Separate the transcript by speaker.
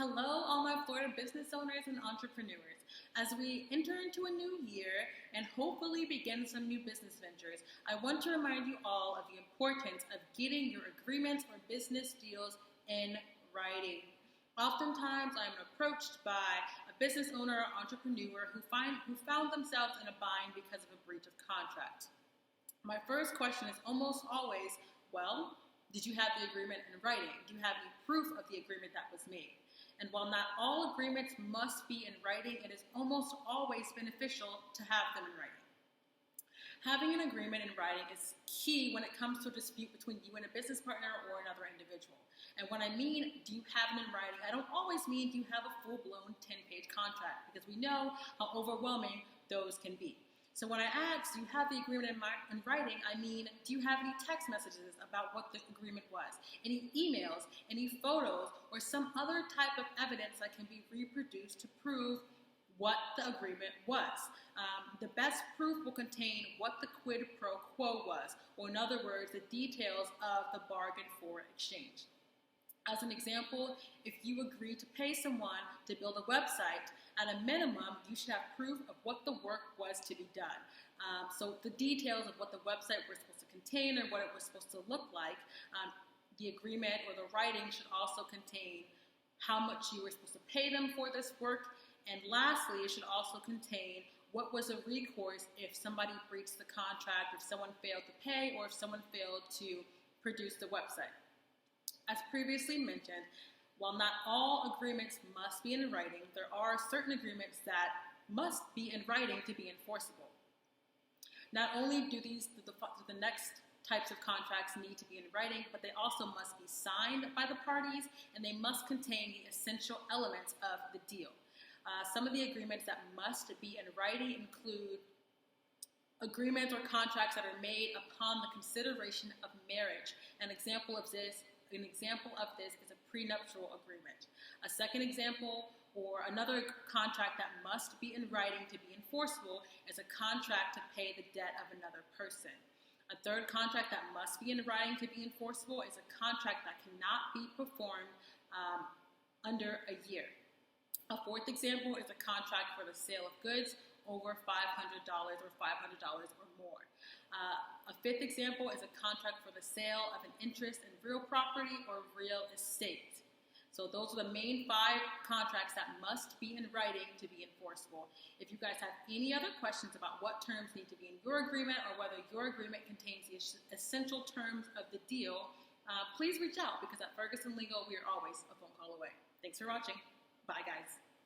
Speaker 1: Hello, all my Florida business owners and entrepreneurs. As we enter into a new year and hopefully begin some new business ventures, I want to remind you all of the importance of getting your agreements or business deals in writing. Oftentimes, I'm approached by a business owner or entrepreneur who found themselves in a bind because of a breach of contract. My first question is almost always, well, did you have the agreement in writing? Do you have any proof of the agreement that was made? And while not all agreements must be in writing, it is almost always beneficial to have them in writing. Having an agreement in writing is key when it comes to a dispute between you and a business partner or another individual. And when I mean, do you have it in writing, I don't always mean do you have a full-blown 10-page contract, because we know how overwhelming those can be. So when I ask, do you have the agreement in writing, I mean, do you have any text messages about what the agreement was? Any emails, any photos, or some other type of evidence that can be reproduced to prove what the agreement was? The best proof will contain what the quid pro quo was, or in other words, the details of the bargain for exchange. As an example, if you agree to pay someone to build a website, at a minimum, you should have proof of what the work was to be done. So the details of what the website was supposed to contain or what it was supposed to look like, the agreement or the writing should also contain how much you were supposed to pay them for this work. And lastly, it should also contain what was a recourse if somebody breached the contract, if someone failed to pay, or if someone failed to produce the website. As previously mentioned, while not all agreements must be in writing, there are certain agreements that must be in writing to be enforceable. Not only do the next types of contracts need to be in writing, but they also must be signed by the parties, and they must contain the essential elements of the deal. Some of the agreements that must be in writing include agreements or contracts that are made upon the consideration of marriage. An example of this is a prenuptial agreement. A second example, or another contract that must be in writing to be enforceable, is a contract to pay the debt of another person. A third contract that must be in writing to be enforceable is a contract that cannot be performed under a year. A fourth example is a contract for the sale of goods over $500 or $500 or more. A fifth example is a contract for the sale of an interest in real property or real estate. So those are the main 5 contracts that must be in writing to be enforceable. If you guys have any other questions about what terms need to be in your agreement or whether your agreement contains the essential terms of the deal, please reach out, because at Ferguson Legal, we are always a phone call away. Thanks for watching. Bye, guys.